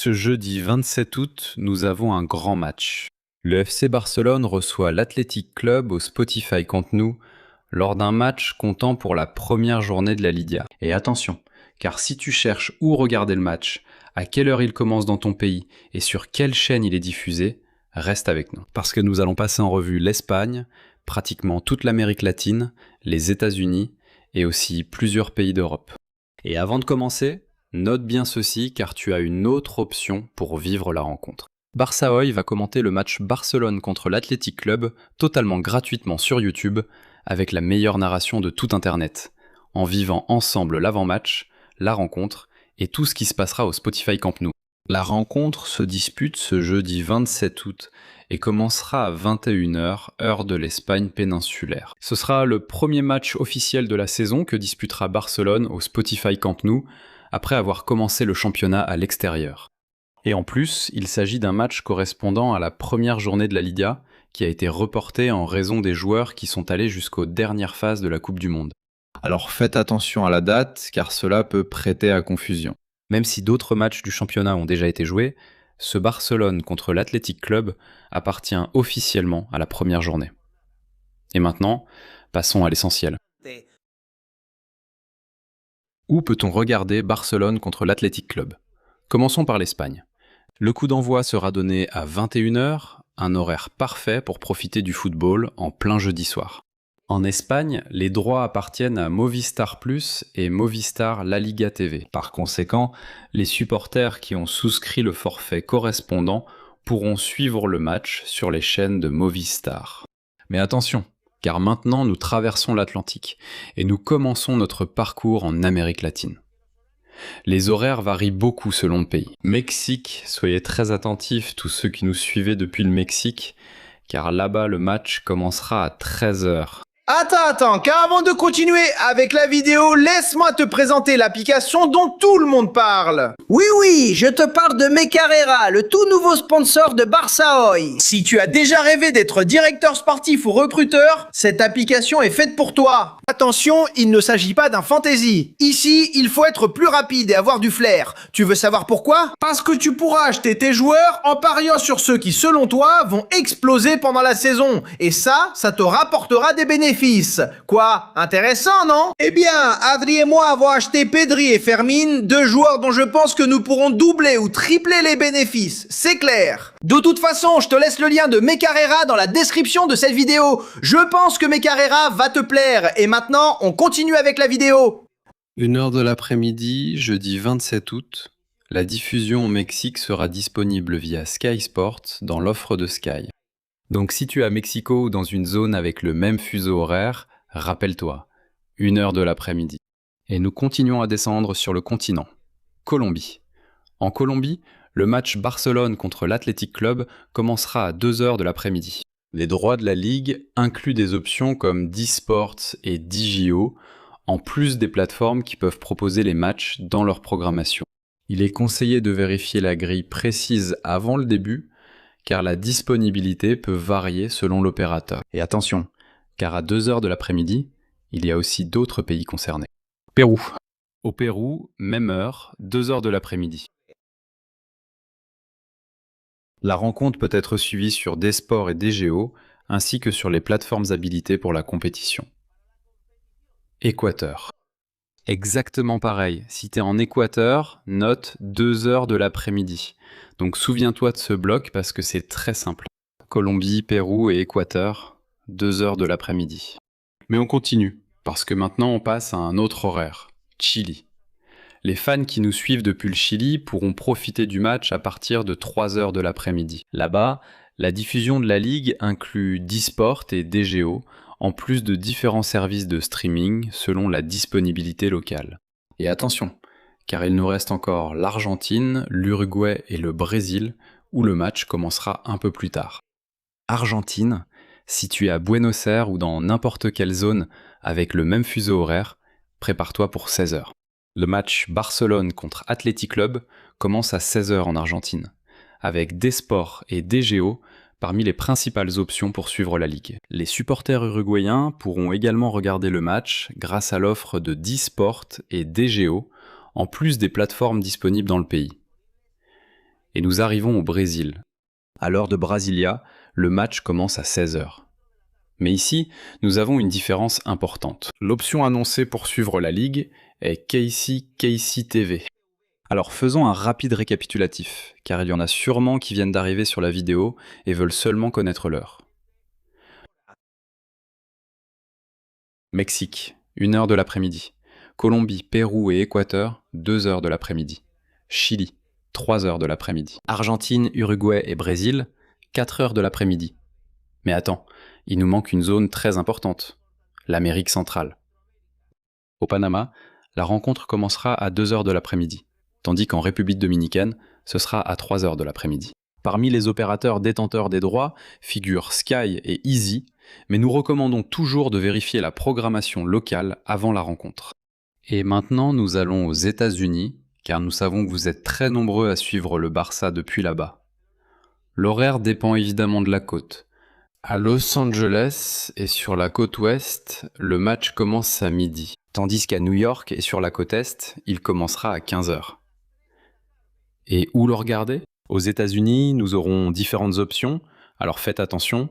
Ce jeudi 27 août, nous avons un grand match. Le FC Barcelone reçoit l'Athletic Club au Spotify Camp Nou lors d'un match comptant pour la première journée de la Liga. Et attention, car si tu cherches où regarder le match, à quelle heure il commence dans ton pays et sur quelle chaîne il est diffusé, reste avec nous. Parce que nous allons passer en revue l'Espagne, pratiquement toute l'Amérique latine, les États-Unis et aussi plusieurs pays d'Europe. Et avant de commencer, note bien ceci car tu as une autre option pour vivre la rencontre. Barça Hoy va commenter le match Barcelone contre l'Athletic Club totalement gratuitement sur YouTube avec la meilleure narration de tout Internet, en vivant ensemble l'avant-match, la rencontre et tout ce qui se passera au Spotify Camp Nou. La rencontre se dispute ce jeudi 27 août et commencera à 21h, heure de l'Espagne péninsulaire. Ce sera le premier match officiel de la saison que disputera Barcelone au Spotify Camp Nou après avoir commencé le championnat à l'extérieur. Et en plus, il s'agit d'un match correspondant à la première journée de la Liga qui a été reportée en raison des joueurs qui sont allés jusqu'aux dernières phases de la Coupe du Monde. Alors faites attention à la date car cela peut prêter à confusion. Même si d'autres matchs du championnat ont déjà été joués, ce Barcelone contre l'Athletic Club appartient officiellement à la première journée. Et maintenant, passons à l'essentiel. Où peut-on regarder Barcelone contre l'Athletic Club ? Commençons par l'Espagne. Le coup d'envoi sera donné à 21h, un horaire parfait pour profiter du football en plein jeudi soir. En Espagne, les droits appartiennent à Movistar Plus et Movistar La Liga TV. Par conséquent, les supporters qui ont souscrit le forfait correspondant pourront suivre le match sur les chaînes de Movistar. Mais attention, car maintenant nous traversons l'Atlantique et nous commençons notre parcours en Amérique latine. Les horaires varient beaucoup selon le pays. Mexique, soyez très attentifs tous ceux qui nous suivez depuis le Mexique, car là-bas le match commencera à 13h. Attends, car avant de continuer avec la vidéo, laisse-moi te présenter l'application dont tout le monde parle. Oui, je te parle de Mecarrera, le tout nouveau sponsor de Barça Hoy. Si tu as déjà rêvé d'être directeur sportif ou recruteur, cette application est faite pour toi. Attention, il ne s'agit pas d'un fantasy. Ici, il faut être plus rapide et avoir du flair. Tu veux savoir pourquoi ? Parce que tu pourras acheter tes joueurs en pariant sur ceux qui, selon toi, vont exploser pendant la saison. Et ça te rapportera des bénéfices. Quoi ? Intéressant, non ? Eh bien, Adri et moi avons acheté Pedri et Fermin, deux joueurs dont je pense que nous pourrons doubler ou tripler les bénéfices. C'est clair. De toute façon, je te laisse le lien de Mecarrera dans la description de cette vidéo. Je pense que Mecarrera va te plaire. Et maintenant, on continue avec la vidéo. 1h de l'après-midi, jeudi 27 août, la diffusion au Mexique sera disponible via Sky Sport dans l'offre de Sky. Donc si tu es à Mexico ou dans une zone avec le même fuseau horaire, rappelle-toi, 1h de l'après-midi. Et nous continuons à descendre sur le continent. Colombie. En Colombie, le match Barcelone contre l'Athletic Club commencera à 2h de l'après-midi. Les droits de la Ligue incluent des options comme D-Sports et DJO, en plus des plateformes qui peuvent proposer les matchs dans leur programmation. Il est conseillé de vérifier la grille précise avant le début, car la disponibilité peut varier selon l'opérateur. Et attention, car à 2h de l'après-midi, il y a aussi d'autres pays concernés. Pérou. Au Pérou, même heure, 2h de l'après-midi. La rencontre peut être suivie sur Dsport et DGO, ainsi que sur les plateformes habilitées pour la compétition. Équateur. Exactement pareil, si t'es en Équateur, note 2h de l'après-midi. Donc souviens-toi de ce bloc parce que c'est très simple. Colombie, Pérou et Équateur, 2h de l'après-midi. Mais on continue, parce que maintenant on passe à un autre horaire, Chili. Les fans qui nous suivent depuis le Chili pourront profiter du match à partir de 3h de l'après-midi. Là-bas, la diffusion de la Ligue inclut D-Sport et DGO, en plus de différents services de streaming selon la disponibilité locale. Et attention, car il nous reste encore l'Argentine, l'Uruguay et le Brésil, où le match commencera un peu plus tard. Argentine, située à Buenos Aires ou dans n'importe quelle zone avec le même fuseau horaire, prépare-toi pour 16h. Le match Barcelone contre Athletic Club commence à 16h en Argentine, avec D-Sport et DGO parmi les principales options pour suivre la Ligue. Les supporters uruguayens pourront également regarder le match grâce à l'offre de D-Sport et DGO, en plus des plateformes disponibles dans le pays. Et nous arrivons au Brésil. À l'heure de Brasilia, le match commence à 16h. Mais ici, nous avons une différence importante. L'option annoncée pour suivre la ligue est KC TV. Alors faisons un rapide récapitulatif, car il y en a sûrement qui viennent d'arriver sur la vidéo et veulent seulement connaître l'heure. Mexique, 1h de l'après-midi. Colombie, Pérou et Équateur, 2h de l'après-midi. Chili, 3h de l'après-midi. Argentine, Uruguay et Brésil, 4h de l'après-midi. Mais attends, il nous manque une zone très importante, l'Amérique centrale. Au Panama, la rencontre commencera à 2h de l'après-midi, tandis qu'en République dominicaine, ce sera à 3h de l'après-midi. Parmi les opérateurs détenteurs des droits figurent Sky et Easy, mais nous recommandons toujours de vérifier la programmation locale avant la rencontre. Et maintenant, nous allons aux États-Unis, car nous savons que vous êtes très nombreux à suivre le Barça depuis là-bas. L'horaire dépend évidemment de la côte. À Los Angeles et sur la côte ouest, le match commence à midi, tandis qu'à New York et sur la côte est, il commencera à 15h. Et où le regarder ? Aux États-Unis, nous aurons différentes options, alors faites attention,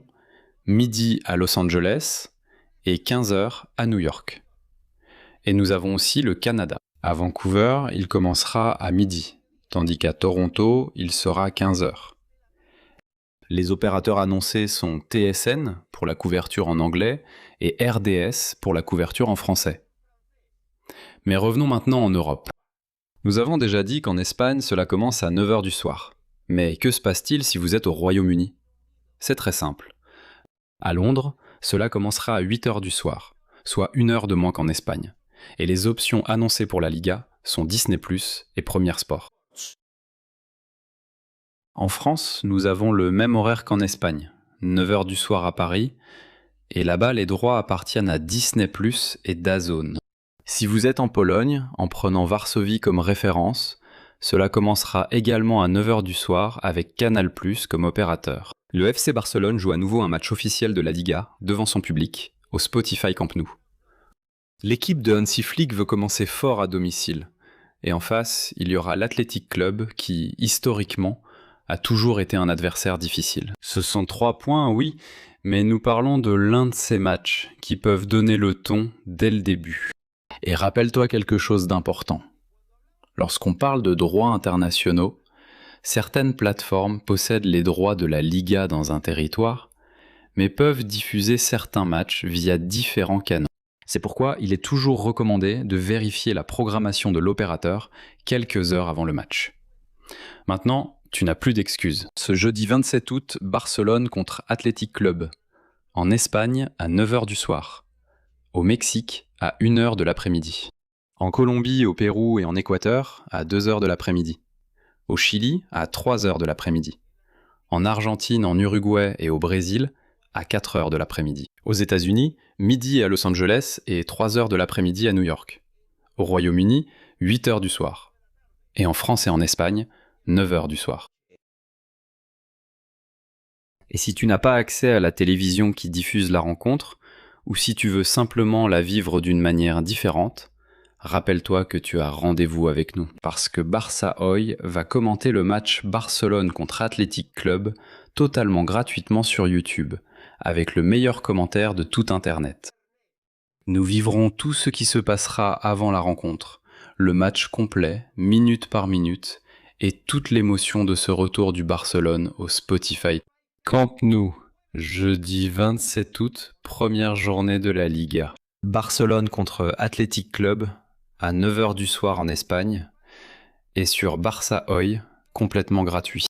midi à Los Angeles et 15h à New York. Et nous avons aussi le Canada. À Vancouver, il commencera à midi, tandis qu'à Toronto, il sera à 15h. Les opérateurs annoncés sont TSN pour la couverture en anglais et RDS pour la couverture en français. Mais revenons maintenant en Europe. Nous avons déjà dit qu'en Espagne, cela commence à 9h du soir. Mais que se passe-t-il si vous êtes au Royaume-Uni ? C'est très simple. À Londres, cela commencera à 8h du soir, soit 1 heure de moins qu'en Espagne. Et les options annoncées pour la Liga sont Disney+ et Premier Sport. En France, nous avons le même horaire qu'en Espagne, 9h du soir à Paris, et là-bas les droits appartiennent à Disney+ et DAZN. Si vous êtes en Pologne, en prenant Varsovie comme référence, cela commencera également à 9h du soir avec Canal+ comme opérateur. Le FC Barcelone joue à nouveau un match officiel de la Liga, devant son public, au Spotify Camp Nou. L'équipe de Hansi Flick veut commencer fort à domicile, et en face, il y aura l'Athletic Club qui, historiquement, a toujours été un adversaire difficile. Ce sont 3 points, oui, mais nous parlons de l'un de ces matchs qui peuvent donner le ton dès le début. Et rappelle-toi quelque chose d'important. Lorsqu'on parle de droits internationaux, certaines plateformes possèdent les droits de la Liga dans un territoire, mais peuvent diffuser certains matchs via différents canaux. C'est pourquoi il est toujours recommandé de vérifier la programmation de l'opérateur quelques heures avant le match. Maintenant, tu n'as plus d'excuses. Ce jeudi 27 août, Barcelone contre Athletic Club. En Espagne, à 9h du soir. Au Mexique, à 1h de l'après-midi. En Colombie, au Pérou et en Équateur, à 2h de l'après-midi. Au Chili, à 3h de l'après-midi. En Argentine, en Uruguay et au Brésil, à 4h de l'après-midi. Aux États-Unis, midi à Los Angeles et 3h de l'après-midi à New York. Au Royaume-Uni, 8h du soir. Et en France et en Espagne, 9h du soir. Et si tu n'as pas accès à la télévision qui diffuse la rencontre, ou si tu veux simplement la vivre d'une manière différente, rappelle-toi que tu as rendez-vous avec nous, parce que Barça Hoy va commenter le match Barcelone contre Athletic Club totalement gratuitement sur YouTube, avec le meilleur commentaire de tout Internet. Nous vivrons tout ce qui se passera avant la rencontre, le match complet, minute par minute, et toute l'émotion de ce retour du Barcelone au Spotify Camp Nou, jeudi 27 août, première journée de la Liga. Barcelone contre Athletic Club, à 9h du soir en Espagne, et sur Barça Hoy, complètement gratuit.